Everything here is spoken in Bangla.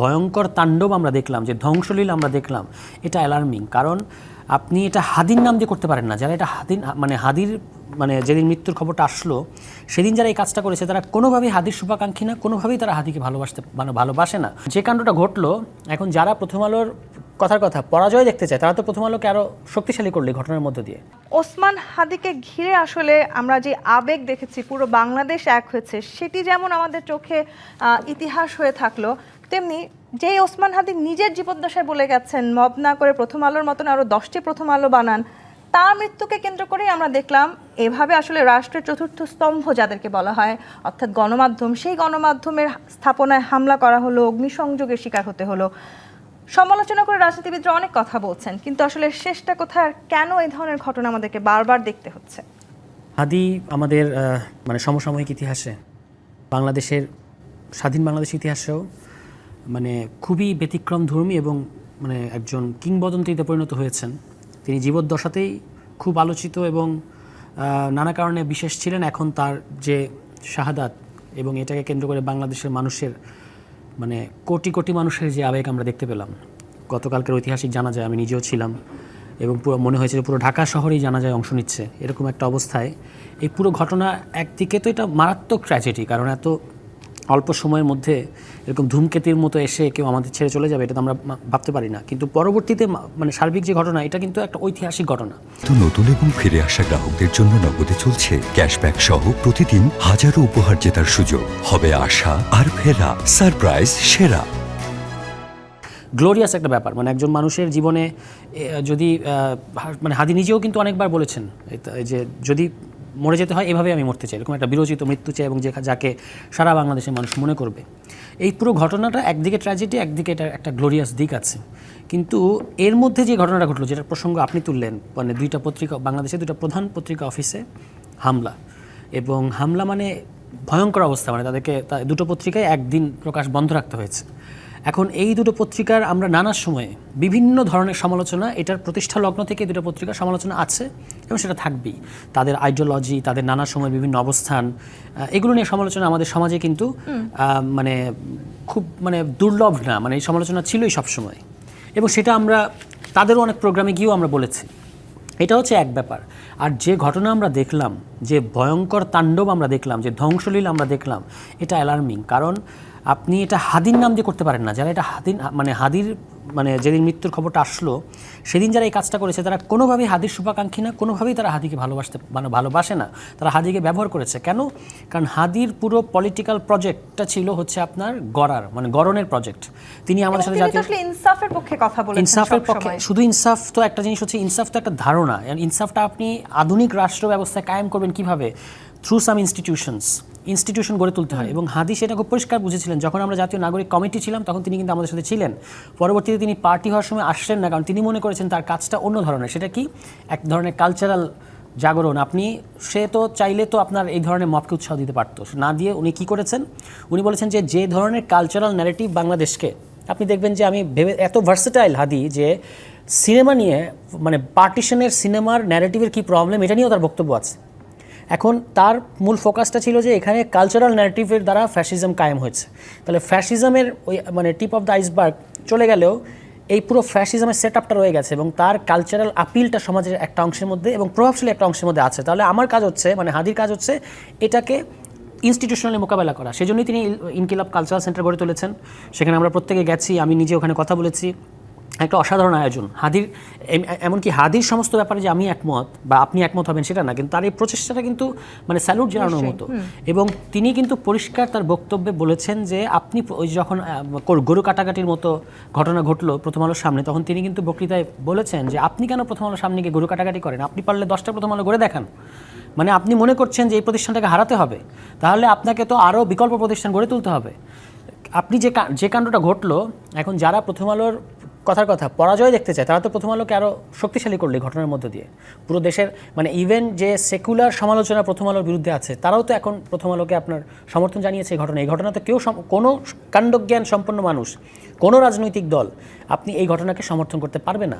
ভয়ঙ্কর তাণ্ডব আমরা দেখলাম, যে ধ্বংসলীলা আমরা দেখলাম, এটা অ্যালার্মিং। কারণ আপনি এটা হাদির নাম দিয়ে করতে পারেন না। যারা এটা হাদির যেদিন মৃত্যুর খবরটা আসলো সেদিন যারা এই কাজটা করেছে তারা কোনোভাবেই হাদির শুভাকাঙ্ক্ষী না, কোনোভাবেই তারা হাদিকে ভালোবাসে না। যে কাণ্ডটা ঘটলো, এখন যারা প্রথম আলোর কথার কথা পরাজয় দেখতে চায় তারা তো প্রথম আলোকে আরও শক্তিশালী করলে ঘটনার মধ্য দিয়ে। ওসমান হাদিকে ঘিরে আসলে আমরা যে আবেগ দেখেছি, পুরো বাংলাদেশ এক হয়েছে, সেটি যেমন আমাদের চোখে ইতিহাস হয়ে থাকলো, তেমনি যেই ওসমান হাদি নিজের জীবদ্দশায় বলে গেছেন মব না করে প্রথম আলোর মতন আরও 10টি প্রথম আলো বানান, তার মৃত্যুকে কেন্দ্র করেই আমরা দেখলাম এভাবে আসলে রাষ্ট্রের চতুর্থ স্তম্ভ যাদেরকে বলা হয় অর্থাৎ গণমাধ্যম, সেই গণমাধ্যমের স্থাপনায় হামলা করা হলো, অগ্নিসংযোগের শিকার হতে হলো। সমালোচনা করে রাজনীতিবিদরা অনেক কথা বলছেন, কিন্তু আসলে শেষটা কোথায়, কেন এই ধরনের ঘটনা আমাদেরকে বারবার দেখতে হচ্ছে? হাদি আমাদের সমসাময়িক ইতিহাসে, বাংলাদেশের স্বাধীন বাংলাদেশ ইতিহাসেও খুবই ব্যতিক্রমধর্মী এবং একজন কিংবদন্তিতে পরিণত হয়েছেন। তিনি জীবদ্দশাতেই খুব আলোচিত এবং নানা কারণে বিশেষ ছিলেন। এখন তার যে শাহাদাত এবং এটাকে কেন্দ্র করে বাংলাদেশের মানুষের কোটি কোটি মানুষের যে আবেগ আমরা দেখতে পেলাম, গতকালকের ঐতিহাসিক জানাজায় আমি নিজেও ছিলাম এবং পুরো মনে হয়েছে পুরো ঢাকা শহরেই জানাজায় অংশ নিচ্ছে। এরকম একটা অবস্থায় এই পুরো ঘটনা একদিকে তো এটা মারাত্মক ট্র্যাজেডি, কারণ এত অল্প সময়ের মধ্যে এরকম ধূমকেতুর মতো এসে কেউ আমাদের ছেড়ে চলে যাবে, এটা তো আমরা ভাবতে পারি না। কিন্তু পরবর্তীতে সার্বিক যে ঘটনা, এটা কিন্তু একটা ঐতিহাসিক ঘটনা। তো নতুন এবং ফিরে আসা গ্রাহকদের জন্য নগদে চলছে ক্যাশব্যাক সহ প্রতিদিন হাজারো উপহার জেতার সুযোগ। হবে আশা আর ফেরা, সারপ্রাইজ সেরা। গ্লোরিয়াস একটা ব্যাপার, একজন মানুষের জীবনে যদি হাদি নিজেও কিন্তু অনেকবার বলেছেন যে যদি মরে যেতে হয় এভাবে আমি মরতে চাই, এরকম একটা বিরোচিত মৃত্যু চাই এবং যাকে সারা বাংলাদেশের মানুষ মনে করবে। এই পুরো ঘটনাটা একদিকে ট্র্যাজেডি, একদিকে এটা একটা গ্লোরিয়াস দিক আছে। কিন্তু এর মধ্যে যে ঘটনাটা ঘটলো, যেটার প্রসঙ্গ আপনি তুললেন, দুইটা পত্রিকা, বাংলাদেশে দুইটা প্রধান পত্রিকা অফিসে হামলা, এবং হামলা ভয়ঙ্কর অবস্থা, তাদেরকে দুটো পত্রিকায় একদিন প্রকাশ বন্ধ রাখতে হয়েছে। এখন এই দুটো পত্রিকার আমরা নানা সময়ে বিভিন্ন ধরনের সমালোচনা, এটার প্রতিষ্ঠা লগ্ন থেকে দুটো পত্রিকার সমালোচনা আছে এবং সেটা থাকবেই। তাদের আইডিওলজি, তাদের নানা সময়ের বিভিন্ন অবস্থান, এগুলো নিয়ে সমালোচনা আমাদের সমাজে কিন্তু খুব দুর্লভ না, এই সমালোচনা ছিলই সবসময়, এবং সেটা আমরা তাদেরও অনেক প্রোগ্রামে গিয়েও আমরা বলেছি। এটা হচ্ছে এক ব্যাপার। আর যে ঘটনা আমরা দেখলাম, যে ভয়ঙ্কর তাণ্ডব আমরা দেখলাম, যে ধ্বংসলীলা আমরা দেখলাম, এটা অ্যালার্মিং। কারণ আপনি এটা হাদির নাম দিয়ে করতে পারেন না। যারা এটা হাদির যেদিন মৃত্যুর খবরটা আসলো সেদিন যারা এই কাজটা করেছে তারা কোনোভাবেই হাদির শুভাকাঙ্ক্ষী না, কোনোভাবেই তারা হাদিকে ভালোবাসে না। তারা হাদিকে ব্যবহার করেছে। কেন? কারণ হাদির পুরো পলিটিক্যাল প্রজেক্টটা ছিল হচ্ছে আপনার গড়নের প্রজেক্ট। তিনি আমাদের সাথে জাতীয় ইনসাফের পক্ষে কথা বলেছেন। ইনসাফের পক্ষে, শুধু ইনসাফ তো একটা জিনিস হচ্ছে, ইনসাফ তো একটা ধারণা। ইনসাফটা আপনি আধুনিক রাষ্ট্র ব্যবস্থায় কায়েম করবেন কিভাবে? থ্রু সাম ইনস্টিটিউশন গড়ে তুলতে হয়। এবং হাদি সেটা খুব পরিষ্কার বুঝেছিলেন। যখন আমরা জাতীয় নাগরিক কমিটি ছিলাম তখন তিনি কিন্তু আমাদের সাথে ছিলেন। পরবর্তীতে তিনি পার্টি হওয়ার সময় আসছেন না, কারণ তিনি মনে করেছেন তার কাজটা অন্য ধরনের। সেটা কি? এক ধরনের কালচারাল জাগরণ। সে তো চাইলে তো আপনার এই ধরনের মবকে উৎসাহ দিতে পারতো, না দিয়ে উনি কি করেছেন? উনি বলেছেন যে ধরনের কালচারাল ন্যারেটিভ বাংলাদেশকে, আপনি দেখবেন যে আমি এত ভার্সেটাইল হাদি, যে সিনেমা নিয়ে পার্টিশনের সিনেমার ন্যারেটিভের কী প্রবলেম, এটা নিয়েও তার বক্তব্য আছে। এখন তার মূল ফোকাসটা ছিল যে এখানে কালচারাল ন্যারেটিভের দ্বারা ফ্যাসিজম কায়েম হয়েছে। তাহলে ফ্যাসিজমের ওই টিপ অফ দ্য আইসবার্গ চলে গেলেও এই পুরো ফ্যাসিজমের সেট আপটা রয়ে গেছে এবং তার কালচারাল আপিলটা সমাজের একটা অংশের মধ্যে এবং প্রভাবশালী একটা অংশের মধ্যে আছে। তাহলে আমার কাজ হচ্ছে, হাদির কাজ হচ্ছে এটাকে ইনস্টিটিউশনালি মোকাবেলা করা। সেজন্যই তিনি ইনকিলাব কালচারাল সেন্টার গড়ে তুলেছেন। সেখানে আমরা প্রত্যেকে গেছি, আমি নিজে ওখানে কথা বলেছি। একটা অসাধারণ আয়োজন হাদির। এমনকি হাদির সমস্ত ব্যাপারে যে আমি একমত বা আপনি একমত হবেন সেটা না, কিন্তু তার এই প্রচেষ্টাটা কিন্তু স্যালুট জানানোর মতো। এবং তিনি কিন্তু পরিষ্কার তার বক্তব্যে বলেছেন যে আপনি ওই যখন গরু কাটাকাটির মতো ঘটনা ঘটলো প্রথম আলোর সামনে, তখন তিনি কিন্তু বক্তৃতায় বলেছেন যে আপনি কেন প্রথম আলোর সামনে গিয়ে গরু কাটাকাটি করেন? আপনি পারলে 10টা প্রথম আলো করে দেখান। আপনি মনে করছেন যে এই প্রতিষ্ঠানটাকে হারাতে হবে, তাহলে আপনাকে তো আরও বিকল্প প্রতিষ্ঠান গড়ে তুলতে হবে। আপনি যে কাণ্ডটা ঘটলো, এখন যারা প্রথম আলোর কথার কথা পরাজয় দেখতে চায় তারা তো প্রথম আলোকে আরও শক্তিশালী করলে ঘটনার মধ্য দিয়ে। পুরো দেশের ইভেন যে সেকুলার সমালোচনা প্রথম আলোর বিরুদ্ধে আছে তারাও তো এখন প্রথম আলোকে আপনার সমর্থন জানিয়েছে। এই ঘটনা তো কেউ, কোনো কাণ্ডজ্ঞান সম্পন্ন মানুষ, কোনো রাজনৈতিক দল আপনি এই ঘটনাকে সমর্থন করতে পারবে না।